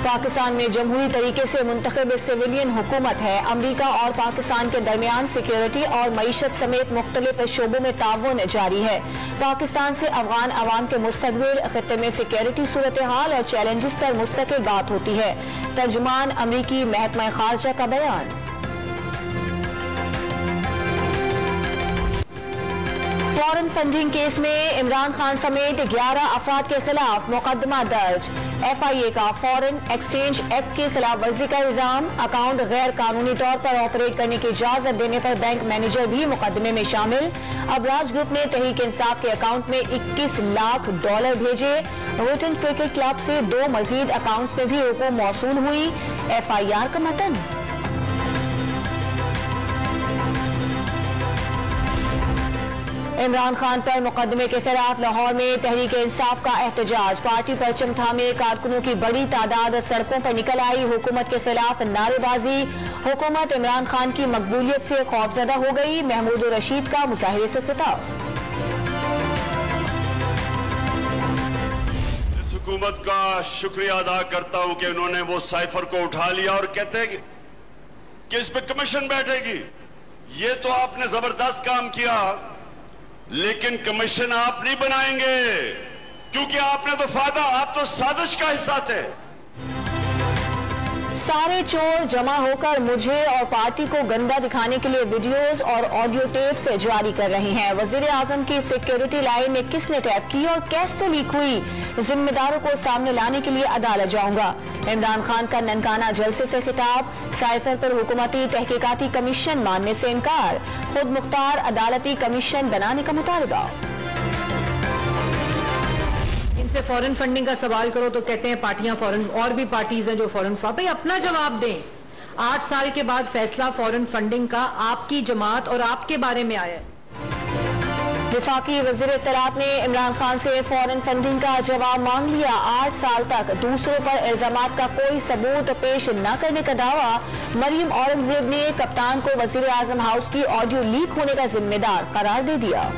पाकिस्तान में जमहूरी तरीके से मुंतखब सिविलियन हुकूमत है। अमरीका और पाकिस्तान के दरमियान सिक्योरिटी और मईशत समेत मुख्तलिफ शोबों में ताउन जारी है। पाकिस्तान से अफगान अवाम के मुस्तकबिल, खित्ते में सिक्योरिटी सूरत हाल और चैलेंजेस पर मुस्तकिल बात होती है। तर्जुमान अमरीकी महकमा खारजा का बयान। फॉरेन फंडिंग केस में इमरान खान समेत 11 अफराद के खिलाफ मुकदमा दर्ज। FIA का फॉरेन एक्सचेंज एक्ट की खिलाफ वर्जी का इल्जाम। अकाउंट गैर कानूनी तौर पर ऑपरेट करने की इजाजत देने पर बैंक मैनेजर भी मुकदमे में शामिल। अबराज ग्रुप ने तहरीक इंसाफ के अकाउंट में $21 लाख भेजे। वोटन क्रिकेट क्लब से 2 मजीद अकाउंट्स में भी हुकूम मौसूल हुई। FIR का मतन। इमरान खान पर मुकदमे के खिलाफ लाहौर में तहरीक इंसाफ का एहतजाज। पार्टी परचम थामे कारकुनों की बड़ी तादाद सड़कों पर निकल आई। हुकूमत के खिलाफ नारेबाजी। हुकूमत इमरान खान की मकबूलियत से खौफजदा हो गई। महमूद रशीद का मुजाहिरे से खिताब। इस हुकूमत का शुक्रिया अदा करता हूं कि उन्होंने वो साइफर को उठा लिया और कहते हैं कि इस पे कमीशन बैठेगी। ये तो आपने जबरदस्त काम किया, लेकिन कमीशन आप नहीं बनाएंगे, क्योंकि आपने तो फायदा, आप तो साजिश का हिस्सा थे। सारे चोर जमा होकर मुझे और पार्टी को गंदा दिखाने के लिए वीडियोस और ऑडियो टेप्स जारी कर रहे हैं। वजीर आजम की सिक्योरिटी लाइन किसने टैप की और कैसे लीक हुई, जिम्मेदारों को सामने लाने के लिए अदालत जाऊंगा। इमरान खान का ननकाना जलसे से खिताब। साइफर पर हुकूमती तहकीकाती कमीशन मानने से इनकार। खुद मुख्तार अदालती कमीशन बनाने का मुतालबा। इनसे फॉरेन फंडिंग का सवाल करो तो कहते हैं पार्टियां फॉरेन, और भी पार्टीज हैं जो फॉरेन। भाई अपना जवाब दें। 8 साल के बाद फैसला फॉरेन फंडिंग का आपकी जमात और आपके बारे में आया है। वफाकी वज़ीर इत्तलात ने इमरान खान से फॉरेन फंडिंग का जवाब मांग लिया। 8 साल तक दूसरों पर इल्जामात का कोई सबूत पेश न करने का दावा। मरियम औरंगजेब ने कप्तान को वज़ीर आज़म हाउस की ऑडियो लीक होने का जिम्मेदार करार दे दिया।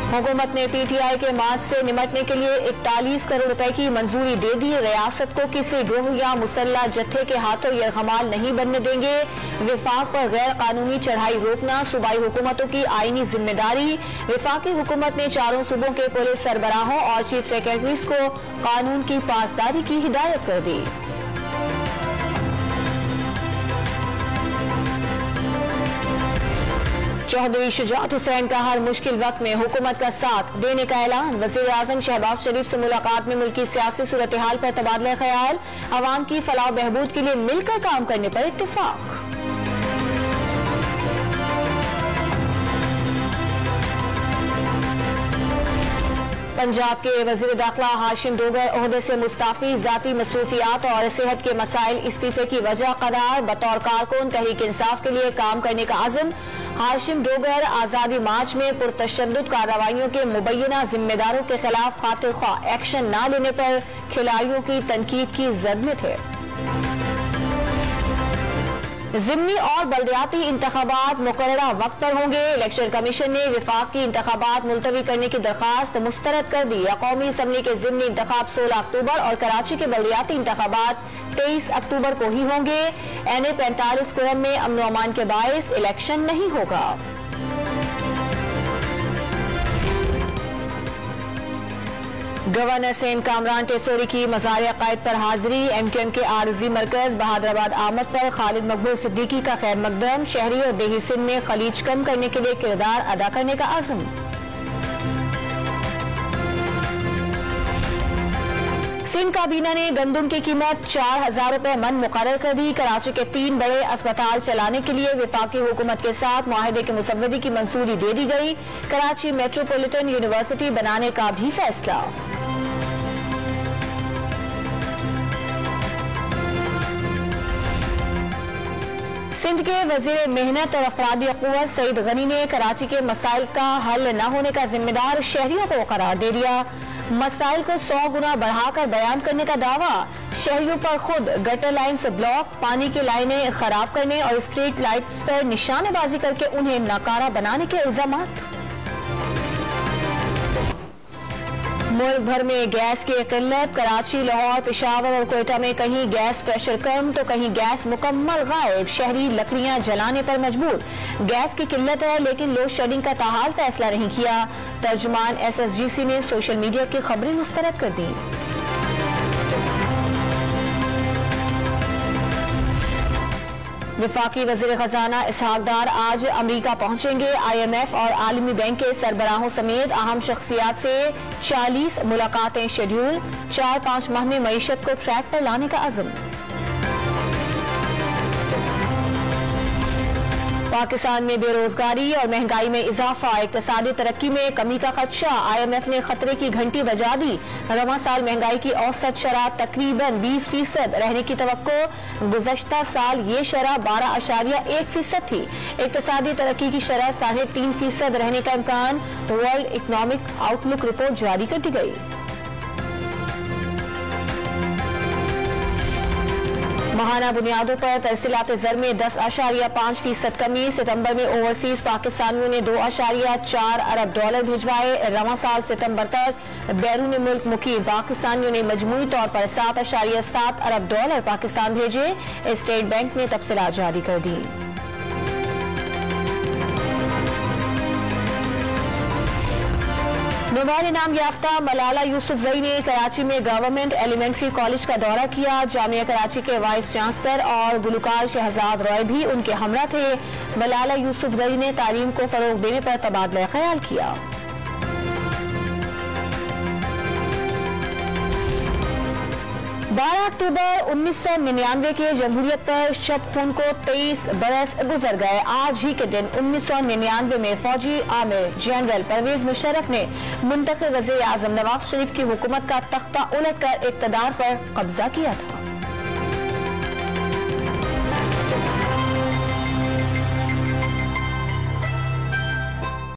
हुकूमत ने PTI के मार्च से निपटने के लिए 41 करोड़ रुपए की मंजूरी दे दी। रियासत को किसी ग्रोह या मुसल्ला जत्थे के हाथों यरगमाल नहीं बनने देंगे। विफाक पर गैर कानूनी चढ़ाई रोकना सूबाई हुकूमतों की आईनी जिम्मेदारी। विफाकी हुकूमत ने 4 सूबों के पुलिस सरबराहों और चीफ सेक्रेटरीज को कानून की पासदारी की हिदायत कर दी। चौधरी शुजात हुसैन का हर मुश्किल वक्त में हुकूमत का साथ देने का ऐलान। वज़ीर आज़म शहबाज शरीफ से मुलाकात में मुल्की सियासी सूरत हाल पर तबादला ख्याल। अवाम की फलाह बहबूद के लिए मिलकर काम करने पर इत्तेफाक। पंजाब के वज़ीर दाखिला हाशिम डोगर ओहदे से मुस्ताफी। जाती मसरूफियात और सेहत के मसाइल इस्तीफे की वजह करार। बतौर कारकुन तहरीक इंसाफ के लिए काम करने का अज़्म। हाशिम डोगर आज़ादी मार्च में पुरतशद्दुद कार्रवाइयों के मुबैना जिम्मेदारों के खिलाफ खातिर ख्वाह एक्शन न लेने पर खिलाड़ियों की तनकीद की जद में थे। ज़िमनी और बल्दियाती इंतखाबात मुकर्ररा वक्त पर होंगे। इलेक्शन कमीशन ने विफाक की इंतखाबात मुलतवी करने की दरखास्त मुस्तरद कर दी। कौमी असम्बली के ज़िमनी इंतखाब 16 अक्टूबर और कराची के बल्दियाती इंतखाबात 23 अक्टूबर को ही होंगे। NA 45 कुरम में अमन व अमान के बायस इलेक्शन नहीं होगा। गवर्नर सेन कामरान टेसोरी की मज़ार अकायद पर हाजिरी। MQM के आरजी मरकज बहादराबाद आमद पर खालिद मकबूल सिद्दीकी का खैर मकदम। शहरी और देही सिंध में खलीज कम करने के लिए किरदार अदा करने का अज़्म। सिंध काबीना ने गंदम की कीमत 4000 रुपए मन मुकर्रर कर दी। कराची के 3 बड़े अस्पताल चलाने के लिए विफाकी हुकूमत के साथ मुआहदे के मुसव्वदी की मंजूरी दे दी गई। कराची मेट्रोपॉलिटन यूनिवर्सिटी बनाने का भी फैसला। सिंध के वजीर मेहनत और अफरादी क़ुव्वत सईद गनी ने कराची के मसाइल का हल न होने का जिम्मेदार शहरियों को करार दे दिया। मसाइल को 100 गुना बढ़ाकर बयान करने का दावा। शहरियों पर खुद गटर लाइन्स ब्लॉक, पानी की लाइनें खराब करने और स्ट्रीट लाइट्स पर निशानेबाजी करके उन्हें नाकारा बनाने के इल्जामात। मुल्क भर में गैस की किल्लत। कराची, लाहौर, पेशावर और कोयटा में कहीं गैस प्रेशर कम तो कहीं गैस मुकम्मल गायब। शहरी लकड़ियां जलाने पर मजबूर। गैस की किल्लत है लेकिन लोड शेडिंग का ताहाल फैसला नहीं किया। तर्जुमान SSGC ने सोशल मीडिया की खबरें मुस्तरद कर दी। वफाकी वज़ीर खजाना इसहाक डार आज अमरीका पहुंचेंगे। IMF और आलमी बैंक के सरबराहों समेत अहम शख्सियात से 40 मुलाकातें शेड्यूल। 4-5 माह में मईशत को ट्रैक पर लाने का अज़्म। पाकिस्तान में बेरोजगारी और महंगाई में इजाफा, इक्तिसादी तरक्की में कमी का खदशा। IMF ने खतरे की घंटी बजा दी। रवां साल महंगाई की औसत शरह तकरीबन 20% रहने की तवक्को। गुज़श्ता साल ये शरह 12.1% थी। इक्तिसादी तरक्की की शरह 3.5% रहने का इम्कान। वर्ल्ड इकनॉमिक आउटलुक रिपोर्ट जारी कर दी गई। महाना बुनियादों पर तरसीलात ज़र में 10.5% कमी। सितंबर में ओवरसीज पाकिस्तानियों ने $2.4 अरब भिजवाए। रवां साल सितंबर तक बैरून मुल्क मुकीम पाकिस्तानियों ने मजमूई तौर पर $7.7 अरब पाकिस्तान भेजे। स्टेट बैंक ने तफसीलात जारी कर दी। नोबेल इनाम याफ्ता मलाला यूसुफजई ने कराची में गवर्नमेंट एलिमेंट्री कॉलेज का दौरा किया। जामिया कराची के वाइस चांसलर और गुलकार शहजाद रॉय भी उनके हमरा थे। मलाला यूसुफजई ने तालीम को फरोग देने पर तबादला ख्याल किया। 12 अक्टूबर 1999 के जमहूरियत पर शब खून को 23 बरस गुजर गए। आज ही के दिन 1999 में फौजी आमिर जनरल परवेज मुशर्रफ ने मुंतखब वज़ीर आज़म नवाज शरीफ की हुकूमत का तख्ता उलट कर इक़्तिदार पर कब्जा किया था।